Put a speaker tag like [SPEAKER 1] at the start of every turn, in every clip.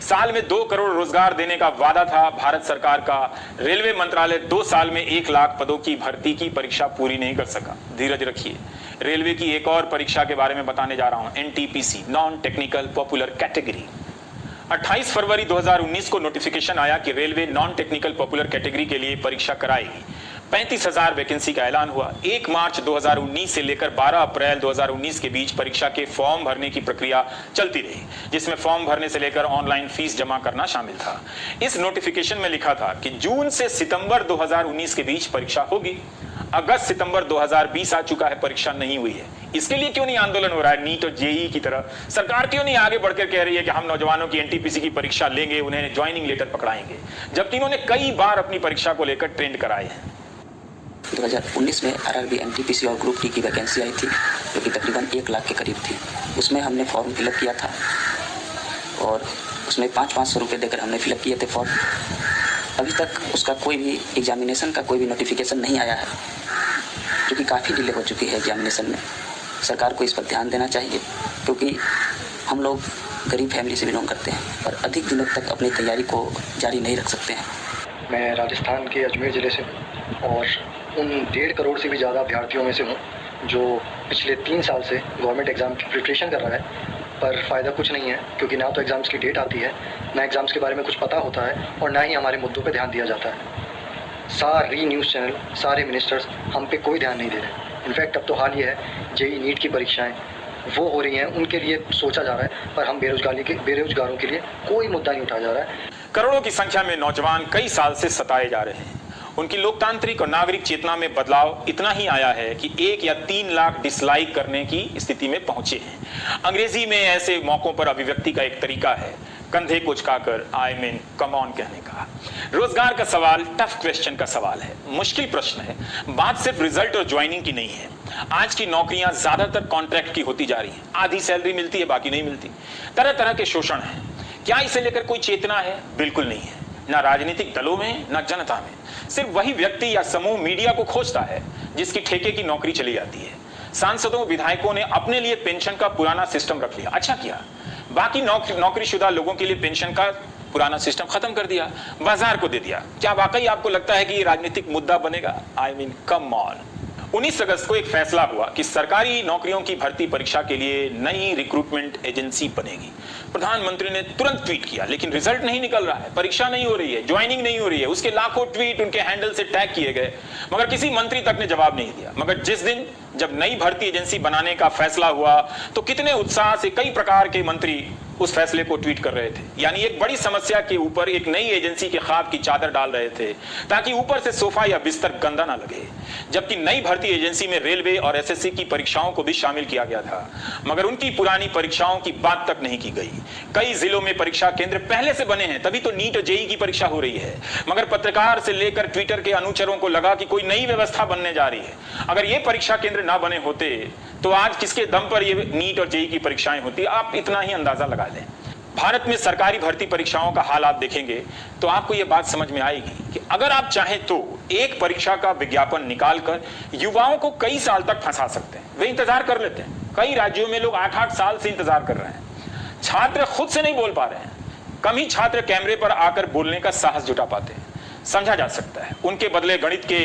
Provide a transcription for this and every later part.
[SPEAKER 1] साल में 2 करोड़ रोजगार देने का वादा था भारत सरकार का। रेलवे मंत्रालय 2 साल में 1 लाख पदों की भर्ती की परीक्षा पूरी नहीं कर सका। धीरज रखिए, रेलवे की एक और परीक्षा के बारे में बताने जा रहा हूं, NTPC, non technical popular category. 28 फरवरी 2019 को नोटिफिकेशन आया कि railway non technical popular category के लिए परीक्षा कराएगी। 35,000 वैकेंसी का ऐलान हुआ। 1 मार्च 2019 से लेकर 12 अप्रैल 2019 के बीच परीक्षा के फॉर्म भरने की प्रक्रिया चलती रही, जिसमें फॉर्म भरने से लेकर ऑनलाइन फीस जमा करना शामिल था। इस नोटिफिकेशन में लिखा था कि जून से सितंबर 2019 के बीच परीक्षा होगी। अगस्त सितंबर 2020 आ चुका है, परीक्षा नहीं हुई है। इसके लिए क्यों नहीं आंदोलन हो रहा है? नीट और जेईई की तरह सरकार क्यों नहीं आगे बढ़कर कह रही है कि हम नौजवानों की एनटीपीसी की परीक्षा लेंगे, उन्हें ज्वाइनिंग लेटर पकड़ाएंगे, जबकि इन्होंने कई बार अपनी परीक्षा को लेकर ट्रेंड कराए हैं।
[SPEAKER 2] 2019 में आरआरबी, एनटीपीसी और ग्रुप डी की वैकेंसी आई थी, जो कि तकरीबन 1 लाख के करीब थी। उसमें हमने फॉर्म फिलअप किया था और उसमें 500 रुपये देकर हमने फिलअप किए थे फॉर्म। अभी तक उसका कोई भी एग्जामिनेशन का कोई भी नोटिफिकेशन नहीं आया है, जो कि काफ़ी डिले हो चुकी है एग्जामिनेशन में। सरकार को इस पर ध्यान देना चाहिए, क्योंकि हम लोग गरीब फैमिली से बिलोंग करते हैं और अधिक दिनों तक अपनी तैयारी को जारी नहीं रख सकते हैं।
[SPEAKER 3] मैं राजस्थान के अजमेर ज़िले से हूँ और उन 1.5 करोड़ से भी ज़्यादा अभ्यर्थियों में से हूँ जो पिछले 3 साल से गवर्नमेंट एग्ज़ाम की प्रिपरेशन कर रहा है, पर फ़ायदा कुछ नहीं है, क्योंकि ना तो एग्ज़ाम्स की डेट आती है, ना एग्ज़ाम्स के बारे में कुछ पता होता है और ना ही हमारे मुद्दों पे ध्यान दिया जाता है। सारी न्यूज़ चैनल, सारे मिनिस्टर्स हम पे कोई ध्यान नहीं दे रहे। इनफैक्ट अब तो हाल ये है, जेईई नीट की परीक्षाएं वो हो रही हैं, उनके लिए सोचा जा रहा है, पर हम बेरोजगारों के लिए कोई मुद्दा नहीं उठाया जा रहा है।
[SPEAKER 1] करोड़ों की संख्या में नौजवान कई साल से सताए जा रहे हैं। उनकी लोकतांत्रिक और नागरिक चेतना में बदलाव इतना ही आया है कि 1 या 3 लाख डिसलाइक करने की स्थिति में पहुंचे हैं। अंग्रेजी में ऐसे मौकों पर अभिव्यक्ति का एक तरीका है कंधे को झुकाकर आई मीन कम ऑन कहने का। रोजगार का सवाल टफ क्वेश्चन का सवाल है, मुश्किल प्रश्न है। बात सिर्फ रिजल्ट और ज्वाइनिंग की नहीं है। आज की नौकरियां ज्यादातर कॉन्ट्रैक्ट की होती जा रही हैं। आधी सैलरी मिलती है, बाकी नहीं मिलती। तरह तरह के शोषण है। क्या इसे लेकर कोई चेतना है? बिल्कुल नहीं है, ना राजनीतिक दलों में, ना जनता में। सिर्फ वही व्यक्ति या समूह मीडिया को खोजता है जिसकी ठेके की नौकरी चली जाती है। सांसदों, विधायकों ने अपने लिए पेंशन का पुराना सिस्टम रख लिया, अच्छा किया। बाकी नौकरीशुदा लोगों के लिए पेंशन का पुराना सिस्टम खत्म कर दिया, बाजार को दे दिया। क्या वाकई आपको लगता है कि ये राजनीतिक मुद्दा बनेगा? I mean come on. 19 अगस्त को एक फैसला हुआ कि सरकारी नौकरियों की भर्ती परीक्षा के लिए नई रिक्रूटमेंट एजेंसी बनेगी। प्रधानमंत्री ने तुरंत ट्वीट किया, लेकिन रिजल्ट नहीं निकल रहा है, परीक्षा नहीं हो रही है, ज्वाइनिंग नहीं हो रही है। उसके लाखों ट्वीट उनके हैंडल से टैग किए गए, मगर किसी मंत्री तक ने जवाब नहीं दिया। मगर जिस दिन जब नई भर्ती एजेंसी बनाने का फैसला हुआ तो कितने उत्साह से कई प्रकार के मंत्री उस फैसले को ट्वीट कर रहे थे। यानी एक बड़ी समस्या के ऊपर एक नई एजेंसी के ख्वाब की चादर डाल रहे थे ताकि ऊपर से सोफा या बिस्तर गंदा ना लगे। जबकि नई भर्ती एजेंसी में रेलवे और एसएससी की परीक्षाओं को भी शामिल किया गया था, मगर उनकी पुरानी परीक्षाओं की बात तक नहीं की गई। कई जिलों में परीक्षा केंद्र पहले से बने हैं, तभी तो नीट और जेईई की परीक्षा हो रही है। मगर पत्रकार से लेकर ट्विटर के अनुचरों को लगा कि कोई नई व्यवस्था बनने जा रही है। अगर ये परीक्षा केंद्र ना बने होते तो आज किसके दम पर ये नीट और जेईई की परीक्षाएं होती? आप इतना ही अंदाजा लगा लें। भारत में सरकारी भर्ती परीक्षाओं का हाल आप देखेंगे तो आपको यह बात समझ में आएगी कि अगर आप चाहें तो एक परीक्षा का विज्ञापन निकालकर युवाओं को कई साल तक फंसा सकते हैं। वे इंतजार कर लेते हैं। कई राज्यों में लोग 8-8 साल से इंतजार कर रहे हैं। छात्र खुद से नहीं बोल पा रहे हैं। कम ही छात्र कैमरे पर आकर बोलने का साहस जुटा पाते हैं। समझा जा सकता है। उनके बदले गणित के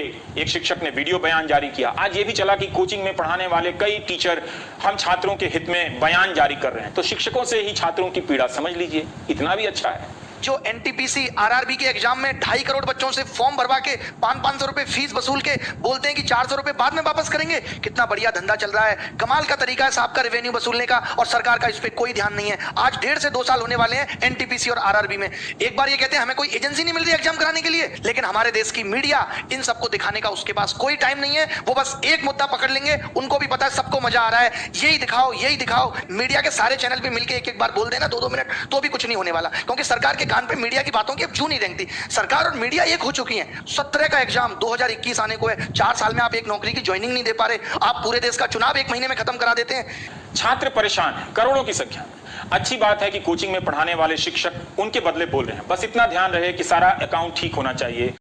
[SPEAKER 1] एक शिक्षक ने वीडियो बयान जारी किया। आज ये भी चला कि कोचिंग में पढ़ाने वाले कई टीचर हम छात्रों के हित में बयान जारी कर रहे हैं, तो शिक्षकों से ही छात्रों की पीड़ा समझ लीजिए। इतना भी अच्छा है।
[SPEAKER 4] जो एनटीपीसी आरआरबी के एग्जाम में 2.5 करोड़ बच्चों से फॉर्म भरवा के 500 रुपए फीस वसूल के बोलते हैं कि 400 रुपए बाद में वापस करेंगे। कितना बढ़िया धंधा चल रहा है। कमाल का तरीका है साहब का रेवेन्यू वसूलने का, और सरकार का इस पे कोई ध्यान नहीं है। आज 1.5 से 2 साल होने वाले हैं एनटीपीसी और आरआरबी में। एक बार ये कहते हैं हमें कोई एजेंसी नहीं मिल रही एग्जाम कराने के लिए, लेकिन हमारे देश की मीडिया इन सबको दिखाने का उसके पास कोई टाइम नहीं है। वो बस एक मुद्दा पकड़ लेंगे, उनको भी पता है सबको मजा आ रहा है, यही दिखाओ यही दिखाओ। मीडिया के सारे चैनल पे मिलकर एक बार बोल देना 2-2 मिनट, तो भी कुछ नहीं होने वाला, क्योंकि सरकार के कान पे मीडिया की बातों की अब जू नहीं रेंगती। सरकार और मीडिया एक हो चुकी हैं। 17 का एग्जाम 2021 आने को है। 4 साल में आप एक नौकरी की ज्वाइनिंग नहीं दे पा रहे। आप पूरे देश का चुनाव 1 महीने में खत्म करा देते हैं।
[SPEAKER 1] छात्र परेशान हैं, करोड़ों की संख्या में। अच्छी बात है कि कोचिंग में पढ़ाने वाले शिक्षक उनके बदले बोल रहे हैं। बस इतना ध्यान रहे कि सारा अकाउंट ठीक होना चाहिए।